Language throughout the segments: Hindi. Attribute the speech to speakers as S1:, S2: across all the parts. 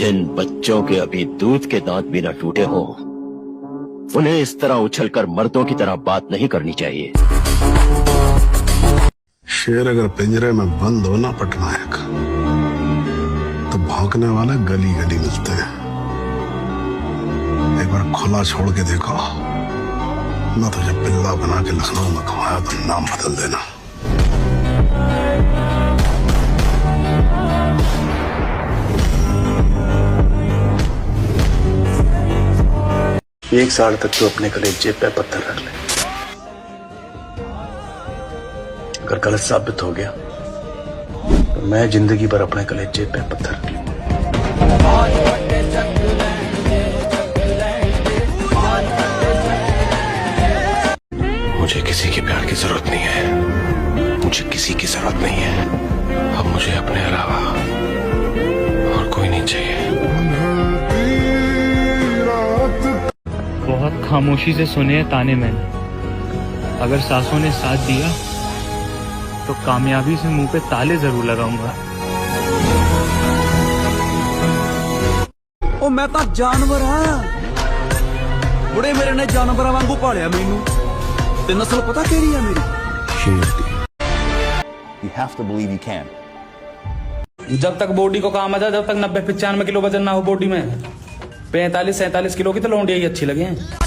S1: जिन बच्चों के अभी दूध के दांत भी न टूटे हों, उन्हें इस तरह उछलकर मर्दों की तरह बात नहीं करनी चाहिए।
S2: शेर अगर पिंजरे में बंद हो ना पटनायक, तो भौंकने वाले गली गली मिलते हैं। एक बार खुला छोड़ के देखो ना, तो जब पिल्ला बना के लखनऊ में घुमाया तो नाम बदल देना।
S3: एक साल तक तो अपने कलेजे पे पत्थर रख ले। अगर गलत साबित हो गया तो मैं जिंदगी भर अपने कलेजे पे पत्थर रख लूंगा।
S4: मुझे किसी के प्यार की जरूरत नहीं है, मुझे किसी की जरूरत नहीं है। अब मुझे अपने अलावा और कोई नहीं चाहिए।
S5: बहुत खामोशी से सुने हैं ताने मैंने, अगर सासों ने साथ दिया तो कामयाबी से मुंह पे ताले जरूर लगाऊंगा।
S6: ओ मैं तो जानवर हाँ, बुढ़े मेरे ने जानवर वांगू पालिया मैनू, ते नस्ल पता केड़ी है मेरी?
S7: You have to believe you can.
S8: जब तक बॉडी को काम आता है, जब तक 90-95 किलो वजन ना हो बॉडी में, 45-47 किलो की तो लौंडिया ही अच्छी लगे हैं।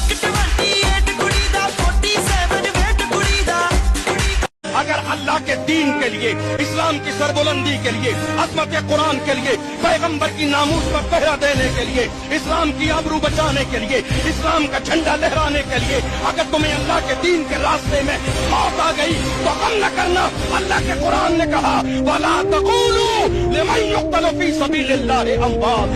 S9: अगर अल्लाह के दीन के लिए, इस्लाम की सरबुलंदी के लिए, अज़मत कुरान के लिए, पैगंबर की नामूस पर पहरा देने के लिए, इस्लाम की आबरू बचाने के लिए, इस्लाम का झंडा लहराने के लिए, अगर तुम्हें अल्लाह के दीन के रास्ते में मौत आ गई तो गम न करना। अल्लाह के कुरान ने कहा, वला तक़ूलू लिमन युक़्तलु फी सबीलिल्लाहि अमवात।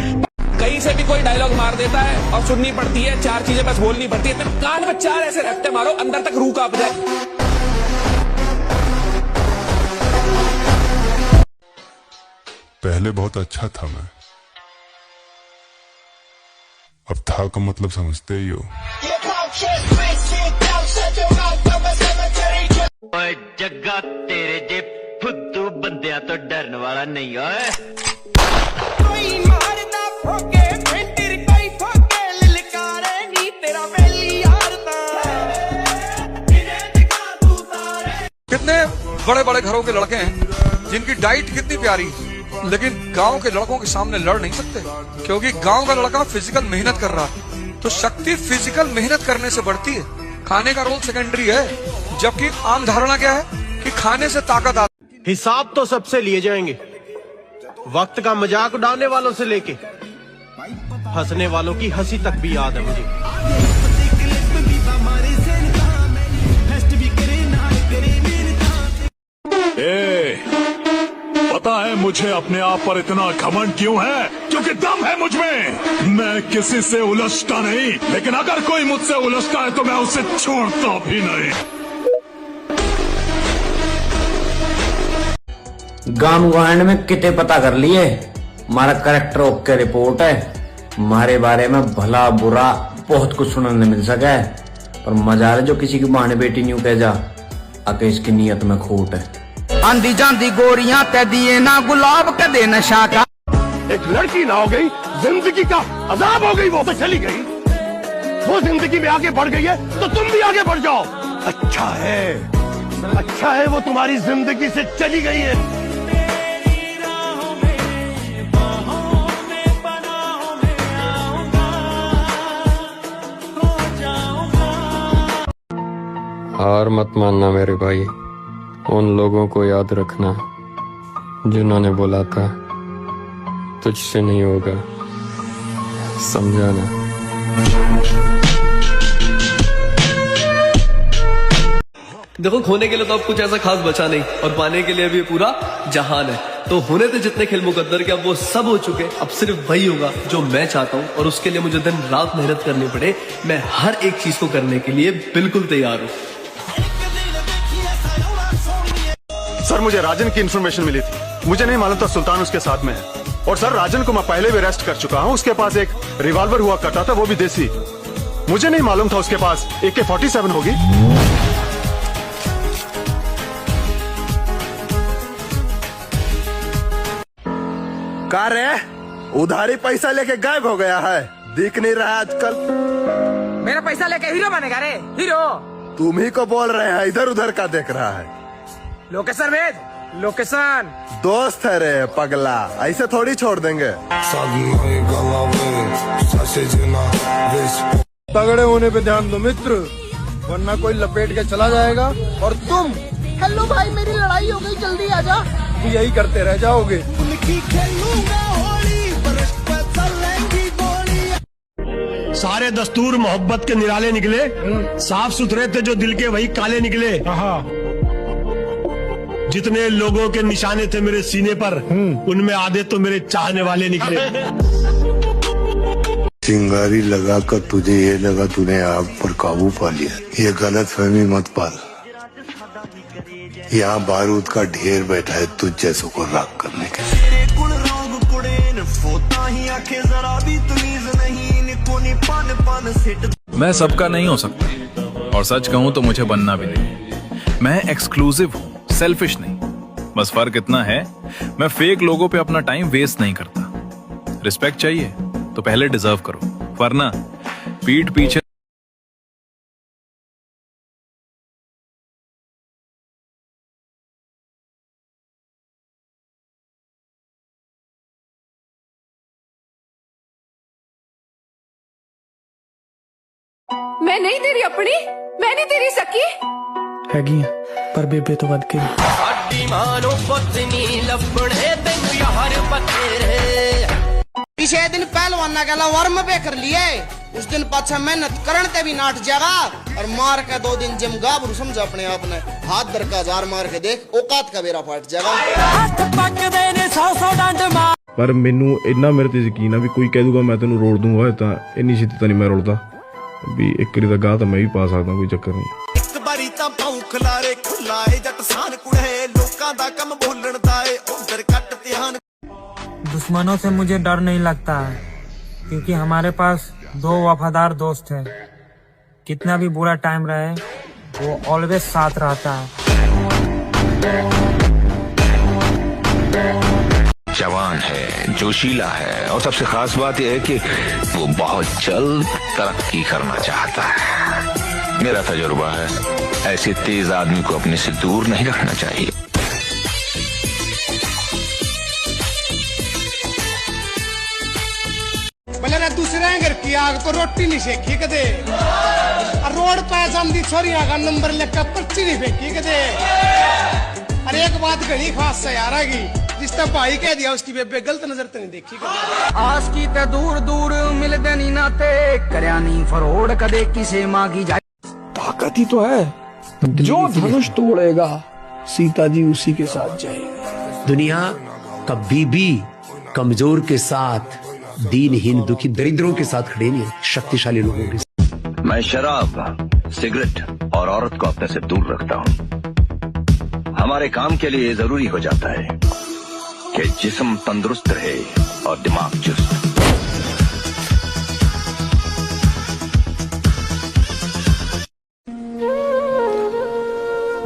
S8: कहीं से भी कोई डायलॉग मार देता है और सुननी पड़ती है, 4 चीजें बस बोलनी पड़ती है, तो कान में 4 ऐसे रखते मारो अंदर तक रूह कांप जाए।
S2: पहले बहुत अच्छा था मैं, अब था का मतलब समझते ही हो।
S1: ओए जग्गा तेरे जे फुद्दू बंदिया तो डरने वाला नहीं है।
S9: कोई मारदा फोके फेंटर, कोई फोके ललकारे नी तेरा बेली यारदा।
S6: कितने बड़े बड़े घरों के लड़के हैं जिनकी डाइट कितनी प्यारी, लेकिन गांव के लड़कों के सामने लड़ नहीं सकते, क्योंकि गांव का लड़का फिजिकल मेहनत कर रहा है। तो शक्ति फिजिकल मेहनत करने से बढ़ती है, खाने का रोल सेकेंडरी है। जबकि आम धारणा क्या है कि खाने से ताकत आती है।
S10: हिसाब तो सबसे लिए जाएंगे, वक्त का मजाक उड़ाने वालों से लेके हंसने वालों की हंसी तक भी याद है मुझे।
S2: पता है मुझे अपने आप पर इतना घमंड क्यों है? क्योंकि दम है मुझ में। मैं किसी से उलझता नहीं, लेकिन अगर कोई मुझसे उलझता है तो मैं उसे छोड़ता भी नहीं।
S11: गांव गांड में किते पता कर लिए, हमारा करेक्टर ओके रिपोर्ट है। हमारे बारे में भला बुरा बहुत कुछ सुनने मिल सका है, पर मजा जो किसी की बहन बेटी न्यू कह जा आके इसकी नीयत में खोट है।
S6: आंधी जांदी गोरियां ते दिए ना गुलाब कदे नशा का।
S9: एक लड़की ना हो गई, जिंदगी का अजाब हो गई, वो तो चली गई। वो जिंदगी में आगे बढ़ गई है तो तुम भी आगे बढ़ जाओ। अच्छा है वो तुम्हारी जिंदगी से चली गई है।
S4: हार मत मानना मेरे भाई, उन लोगों को याद रखना जिन्होंने बोला था तुझसे नहीं होगा, समझाना।
S3: देखो, खोने के लिए तो अब कुछ ऐसा खास बचा नहीं, और पाने के लिए भी पूरा जहान है। तो होने थे जितने खेल मुकद्दर के, अब वो सब हो चुके। अब सिर्फ वही होगा जो मैं चाहता हूँ, और उसके लिए मुझे दिन रात मेहनत करनी पड़े। मैं हर एक चीज को करने के लिए बिल्कुल तैयार हूँ।
S2: सर, मुझे राजन की इन्फॉर्मेशन मिली थी, मुझे नहीं मालूम था सुल्तान उसके साथ में है। और सर, राजन को मैं पहले भी अरेस्ट कर चुका हूँ। उसके पास एक रिवॉल्वर हुआ करता था, वो भी देसी। मुझे नहीं मालूम था उसके पास AK-47 होगी।
S6: कार है
S2: उधारी पैसा लेके गायब हो गया है, दिख नहीं रहा आजकल।
S7: मेरा पैसा लेके हीरो बनेगा रे, हीरो।
S2: तुम ही को बोल रहे हैं, इधर उधर का देख रहा है।
S7: लोकेशन भेज, लोकेशन।
S2: दोस्त है रे पगला, ऐसे थोड़ी छोड़ देंगे।
S9: तगड़े होने पे ध्यान दो मित्र, वरना कोई लपेट के चला जाएगा और तुम
S7: हेलो भाई, मेरी लड़ाई हो गई, जल्दी आ जा।
S9: यही करते रह जाओगे।
S10: सारे दस्तूर मोहब्बत के निराले निकले, साफ सुथरे थे जो दिल के वही काले निकले। जितने लोगों के निशाने थे मेरे सीने पर, उनमें आधे तो मेरे चाहने वाले निकले।
S12: चिंगारी लगाकर तुझे ये लगा तूने आग पर काबू पा लिया, ये गलत फहमी मत पाल। यहाँ बारूद का ढेर बैठा है तुझ जैसों को राख करने के लिए।
S13: मैं सबका नहीं हो सकता, और सच कहूं तो मुझे बनना भी नहीं। मैं एक्सक्लूसिव हूं, सेल्फिश नहीं। बस फर्क इतना है, मैं फेक लोगों पे अपना टाइम वेस्ट नहीं करता। रिस्पेक्ट चाहिए तो पहले डिजर्व करो, वरना पीठ पीछे।
S7: मैं नहीं तेरी अपनी, मैं नहीं तेरी सकी
S5: हैगी पर बेबे तो बद के।
S7: पिछले दिन पहलवाना कहला वर्म पे कर लिए, उस दिन पाछा मेहनत करन ते भी नाट जागा, और मार के 2 दिन जिम गाबरू समझ अपने आप ने। हाथ दर का 1000 मार के देख, औकात का बेरा फाट जाएगा।
S14: पर मैनू इन्ना मेरे ते यकीन है भी कोई कह दूगा मैं तेन रोड़ दूंगा, तो इन्नी छेती तो नहीं मैं रुलदा भी। एक बारी गाह तो मैं भी पा सकता, कोई चक्कर नहीं।
S5: दुश्मनों से मुझे डर नहीं लगता है, क्योंकि हमारे पास 2 वफादार दोस्त हैं। कितना भी बुरा टाइम रहे, वो ऑलवेज साथ रहता है।
S4: जवान है, जोशीला है, और सबसे खास बात यह है कि वो बहुत जल्द तरक्की करना चाहता है। मेरा तजुर्बा है, ऐसे तेज आदमी को अपने से दूर नहीं रखना चाहिए।
S7: बोले दूसरे घर की आग तो रोटी नहीं सेकी कदे, रोड पे जाती छोरिया का नंबर लेकर पर्ची नहीं फेंकी कदे। अरे एक बात घनी खास से यार आगी, जिसका भाई कह दिया उसकी बेबे गलत नजर तो नहीं देखी। आस की ते दूर दूर मिलते नहीं नाते, करया नहीं फरोड़ कदे किसे मांगी जाए।
S9: ताकत ही तो है, जो धनुष तोड़ेगा सीता जी उसी के साथ जाएगी।
S1: दुनिया कभी भी कमजोर के साथ, दीनहीन दुखी दरिद्रों के साथ खड़े नहीं, शक्तिशाली लोगों के साथ। मैं शराब, सिगरेट और औरत को अपने से दूर रखता हूँ। हमारे काम के लिए जरूरी हो जाता है कि जिस्म तंदुरुस्त रहे और दिमाग चुस्त।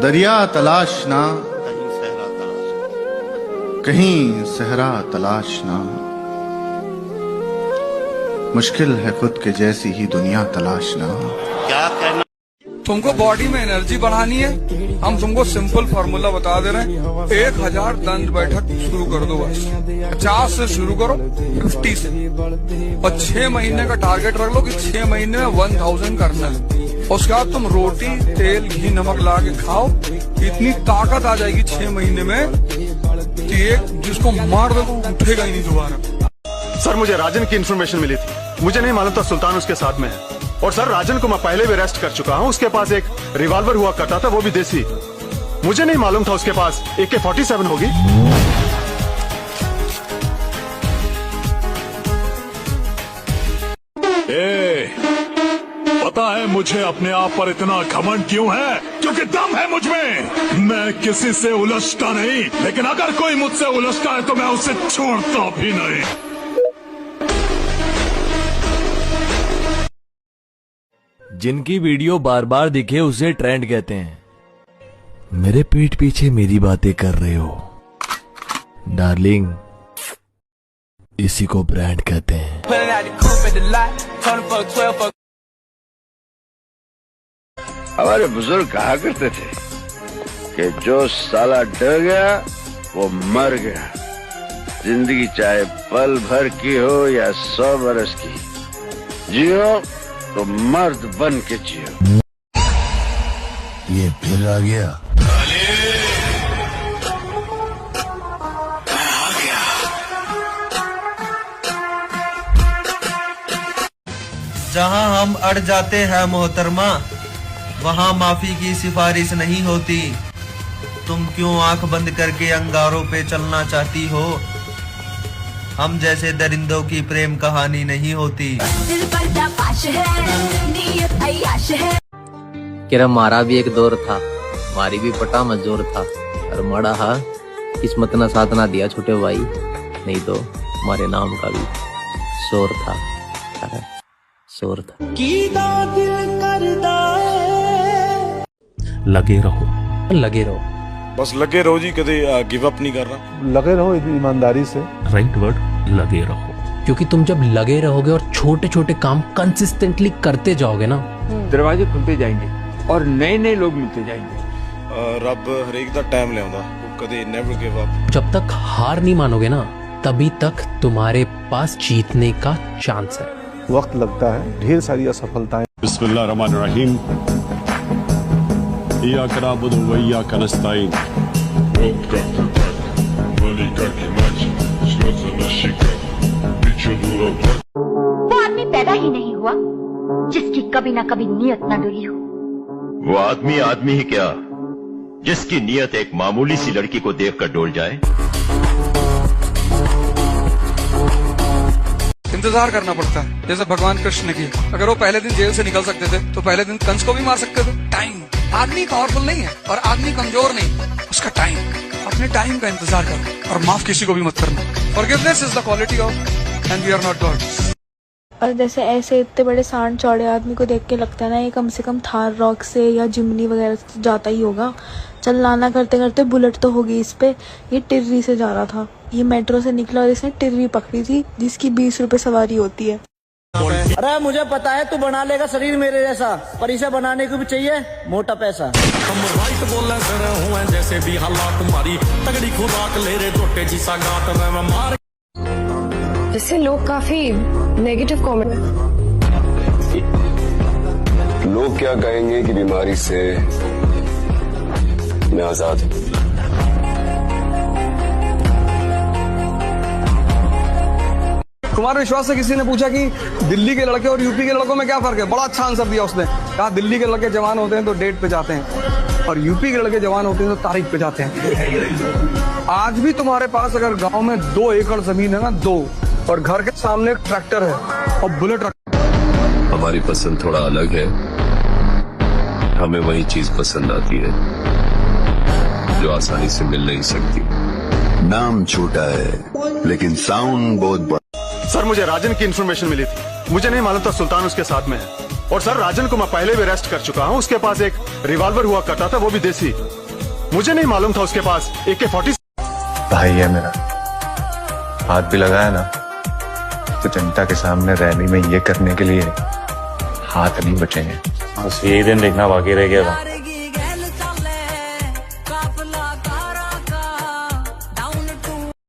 S12: दरिया तलाशना, कहीं सहरा तलाशना, मुश्किल है खुद के जैसी ही दुनिया तलाशना।
S6: क्या कहना? तुमको बॉडी में एनर्जी बढ़ानी है, हम तुमको सिंपल फार्मूला बता दे रहे हैं। 1000 दंड बैठक शुरू कर दो, बस 50 से शुरू करो, 50 से, और 6 महीने का टारगेट रख लो कि 6 महीने में 1000 करना है। उसके बाद तुम रोटी, तेल, घी, नमक ला के खाओ, इतनी ताकत आ जाएगी 6 महीने में कि एक जिसको मार दो तो उठेगा ही नहीं दोबारा।
S2: सर मुझे राजन की इन्फॉर्मेशन मिली थी, मुझे नहीं मालूम था सुल्तान उसके साथ में है। और सर राजन को मैं पहले भी अरेस्ट कर चुका हूँ, उसके पास एक रिवॉल्वर हुआ करता था, वो भी देसी। मुझे नहीं मालूम था उसके पास AK-47 होगी।
S15: पता है मुझे अपने आप पर इतना घमंड क्यों है? क्योंकि दम है मुझ में। मैं किसी से उलझता नहीं, लेकिन अगर कोई मुझसे उलझता है तो मैं उसे छोड़ता भी नहीं।
S16: जिनकी वीडियो बार बार दिखे उसे ट्रेंड कहते हैं। मेरे पीठ पीछे मेरी बातें कर रहे हो डार्लिंग, इसी को ब्रांड कहते हैं।
S1: हमारे बुजुर्ग कहा करते थे कि जो साला डर गया वो मर गया। जिंदगी चाहे पल भर की हो या 100 बरस की, जियो तो मर्द बन के जियो।
S12: ये फिर आ गया।
S17: जहां हम अड़ जाते हैं मोहतरमा, वहां माफी की सिफारिश नहीं होती। तुम क्यों आंख बंद करके अंगारों पे चलना चाहती हो? हम जैसे दरिंदों की प्रेम कहानी नहीं होती।
S18: किरा मारा भी एक दौर था, मारी भी पटा मजदूर था, और मड़ा हा किस्मत ना साथ ना दिया छोटे भाई, नहीं तो हमारे नाम का भी शोर था, शोर था।
S14: लगे रहो,
S3: लगे रहो,
S14: बस लगे रहो जी, कदे गिव अप नहीं करना।
S2: लगे रहो ईमानदारी से।
S14: राइट वर्ड, लगे रहो।
S3: क्योंकि तुम जब लगे रहोगे और छोटे छोटे काम कंसिस्टेंटली करते जाओगे ना,
S17: दरवाजे खुलते जाएंगे और नए नए लोग मिलते जाएंगे।
S14: रब हरेक दा टाइम लियाउंदा, कदे नेवर गिव अप।
S3: जब तक हार नहीं मानोगे ना, तभी तक तुम्हारे पास जीतने का चांस है।
S2: वक्त लगता है, ढेर सारी असफलताएं।
S15: बिस्मिल्लाहिर्रहमानिर्रहीम। इय्याका नअबुदु व इय्याका नस्तईन।
S19: वो आदमी पैदा ही नहीं हुआ जिसकी कभी ना कभी नियत न डुली हो।
S9: वो आदमी आदमी ही क्या, जिसकी नियत एक मामूली सी लड़की को देखकर डोल जाए।
S6: इंतजार करना पड़ता है, जैसे भगवान कृष्ण ने किया। अगर वो पहले दिन जेल से निकल सकते थे तो पहले दिन कंस को भी मार सकते थे। टाइम, आदमी पावरफुल नहीं है और आदमी कमजोर नहीं, उसका टाइम। अपने टाइम का इंतजार करो और माफ किसी को भी मत करना। Forgiveness is the quality of and we are not gods.
S20: और जैसे ऐसे इतने बड़े सांड चौड़े आदमी को देख के लगता है ना, ये कम से कम थार रॉक से या जिमनी वगैरह से जाता ही होगा। चलाना करते करते बुलेट तो होगी इस पे। ये टिर्री से जा रहा था, ये मेट्रो से निकला और इसने टिर्री पकड़ी थी जिसकी 20 रुपए सवारी होती है।
S17: अरे मुझे पता है तू बना लेगा शरीर मेरे जैसा, पर इसे बनाने को भी चाहिए मोटा पैसा।
S15: हम राइट बोले सर हुए जैसे भी हालात तुम्हारी, तगड़ी खुराक ले रे टोटे जी सा गात में मार।
S20: जैसे लोग काफी नेगेटिव कमेंट।
S12: लोग क्या कहेंगे कि बीमारी से मैं आजाद हूं।
S6: कुमार विश्वास से किसी ने पूछा कि दिल्ली के लड़के और यूपी के लड़कों में क्या फर्क है, बड़ा अच्छा आंसर दिया उसने। कहा दिल्ली के लड़के जवान होते हैं तो डेट पे जाते हैं और यूपी के लड़के जवान होते हैं तो तारीख पे जाते हैं। आज भी तुम्हारे पास अगर गांव में 2 एकड़ जमीन है ना, 2, और घर के सामने एक ट्रैक्टर है और बुलेट रख।
S9: हमारी पसंद थोड़ा अलग है, हमें वही चीज पसंद आती है जो आसानी से मिल नहीं सकती। नाम छोटा है लेकिन साउंड बहुत बड़ा।
S2: सर मुझे राजन की इन्फॉर्मेशन मिली थी, मुझे नहीं मालूम था सुल्तान उसके साथ में है। और सर राजन को मैं पहले भी अरेस्ट कर चुका हूँ। उसके पास एक रिवॉल्वर हुआ करता था, वो भी देसी। मुझे नहीं मालूम था उसके पास AK-40।
S12: भाई है मेरा, हाथ भी लगाया ना तो जनता के सामने रैली में ये करने के लिए हाथ नहीं बचेंगे। बस यही दिन देखना बाकी रह गया था।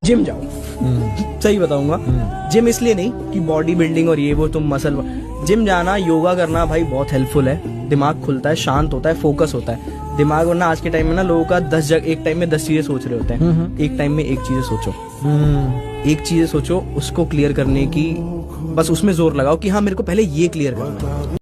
S17: जिम जाओ, सही बताऊंगा। जिम इसलिए नहीं कि बॉडी बिल्डिंग और ये वो तुम मसल, जिम जाना योगा करना भाई बहुत हेल्पफुल है। दिमाग खुलता है, शांत होता है, फोकस होता है दिमाग। वरना आज के टाइम में ना लोगों का 10 जगह एक टाइम में 10 चीजें सोच रहे होते हैं। एक टाइम में एक चीजें सोचो, एक चीजें सोचो, उसको क्लियर करने की बस उसमें जोर लगाओ कि हाँ मेरे को पहले ये क्लियर करना है।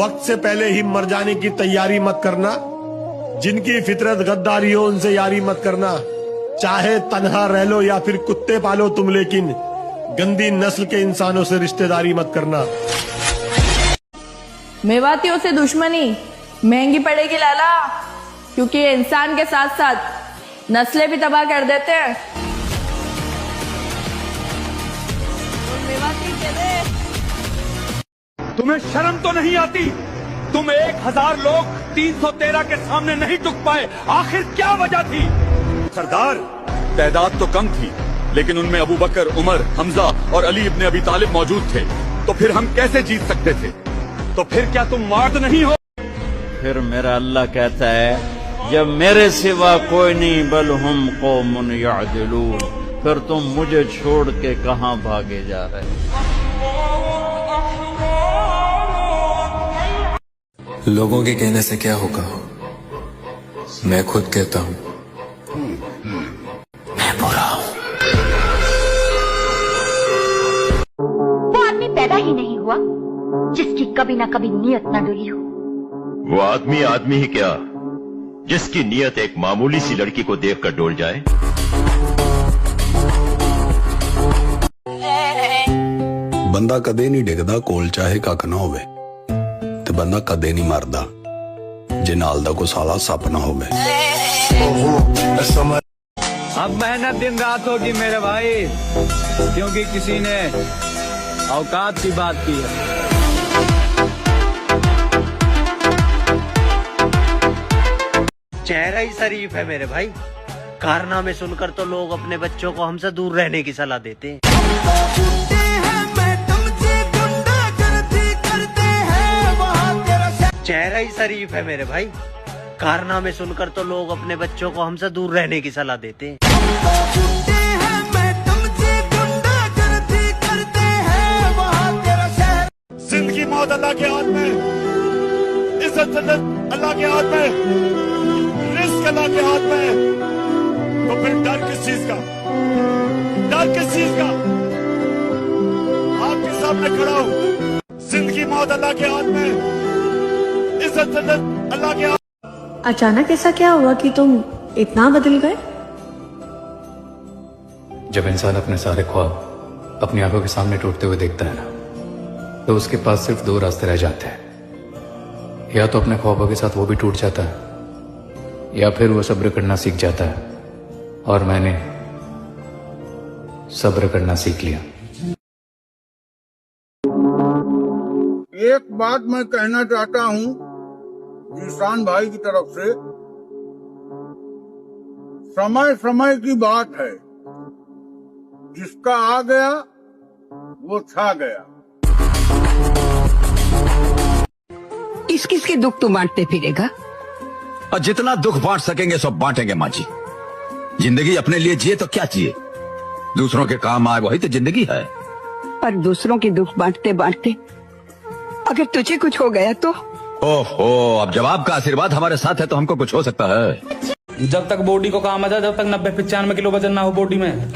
S15: वक्त से पहले ही मर जाने की तैयारी मत करना, जिनकी फितरत गद्दारी हो उनसे यारी मत करना। चाहे तन्हा रह लो या फिर कुत्ते पालो तुम, लेकिन गंदी नस्ल के इंसानों से रिश्तेदारी मत करना।
S20: मेवातियों से दुश्मनी
S21: महंगी पड़ेगी लाला, क्योंकि ये इंसान के साथ साथ नस्लें भी तबाह कर देते हैं।
S9: तुम्हें शर्म तो नहीं आती? तुम 1000 लोग 313 के सामने नहीं झुक पाए, आखिर क्या वजह थी? सरदार, तादाद तो कम थी, लेकिन उनमें अबू बकर, उमर, हमजा और अली इब्ने अबी तालिब मौजूद थे। तो फिर हम कैसे जीत सकते थे? तो फिर क्या तुम मर्द नहीं हो?
S22: फिर मेरा अल्लाह कहता है, जब मेरे सिवा कोई नहीं बल हम कौमुन यादिलून, फिर तुम मुझे छोड़ के कहां भागे जा रहे?
S23: लोगों के कहने से क्या होगा, मैं खुद कहता हूं मैं बुरा हूं।
S19: वो आदमी पैदा ही नहीं हुआ जिसकी कभी ना कभी नीयत न डुली हो।
S24: वो आदमी आदमी ही क्या, जिसकी नीयत एक मामूली सी लड़की को देखकर डोल जाए।
S1: ਬੰਦਾ ਕਦੇ ਨਹੀਂ ਡਿੱਗਦਾ ਕੋਲ ਚਾਹੇ ਕੱਖ ਨਾ ਹੋਵੇ, ਤੇ ਬੰਦਾ ਕਦੇ ਨਹੀਂ ਮਰਦਾ ਜੇ ਨਾਲ ਦਾ ਕੋਈ ਸਾਲਾ ਸੱਪ ਨਾ ਹੋਵੇ।
S25: अब मेहनत दिन रात होगी मेरे भाई, क्योंकि किसी ने औकात की बात की है।
S10: चेहरा ही शरीफ है मेरे भाई, कारनामे सुनकर तो लोग अपने बच्चों को हमसे दूर रहने की सलाह देते हैं। चेहरा ही शरीफ है मेरे भाई, कारनामे सुनकर तो लोग अपने बच्चों को हमसे दूर रहने की सलाह देते हैं।
S15: जिंदगी मौत अल्लाह के हाथ में, इज्जत जन्नत अल्लाह के हाथ में, रिस्क अल्लाह के हाथ में। तो फिर डर किस चीज का, डर किस चीज का? आपके सामने खड़ा हूं, जिंदगी मौत अल्लाह के हाथ में, इज्जत जन्नत अल्लाह के हाथ।
S20: अचानक ऐसा क्या हुआ कि तुम इतना बदल गए?
S26: जब इंसान अपने सारे ख्वाब अपनी आंखों के सामने टूटते हुए देखता है ना, तो उसके पास सिर्फ दो रास्ते रह जाते हैं। या तो अपने ख्वाबों के साथ वो भी टूट जाता है, या फिर वो सब्र करना सीख जाता है। और मैंने सब्र करना सीख लिया।
S27: एक बात मैं कहना चाहता हूं ईशान भाई की तरफ से, समय समय की बात है, जिसका आ गया वो छा गया।
S28: किस किस के दुख तू बांटते फिरेगा?
S24: और जितना दुख बांट सकेंगे सब बांटेंगे माँ जी। जिंदगी अपने लिए जिए तो क्या जिए, दूसरों के काम आए वही तो जिंदगी है।
S28: पर दूसरों के दुख बांटते बांटते अगर तुझे कुछ हो गया तो?
S24: ओहो, अब जब आपका आशीर्वाद हमारे साथ है तो हमको कुछ हो सकता है।
S8: जब तक बॉडी को काम आ जाए, जब तक 90-95 किलो वजन ना हो बॉडी में,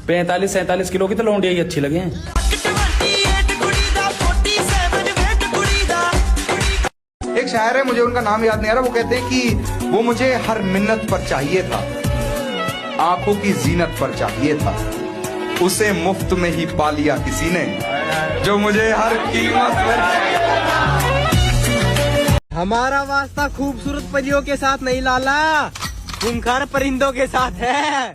S8: 45-47 किलो की तो लौंडिया ही अच्छी लगे हैं।
S29: एक शायर है, मुझे उनका नाम याद नहीं आ रहा, वो कहते हैं कि वो मुझे हर मिन्नत पर चाहिए था, आंखों की जीनत पर चाहिए था, उसे मुफ्त में ही पा लिया किसी ने, जो मुझे हर कीमत पर।
S10: हमारा वास्ता खूबसूरत परियों के साथ नहीं लाला, खूंखार परिंदों के साथ है।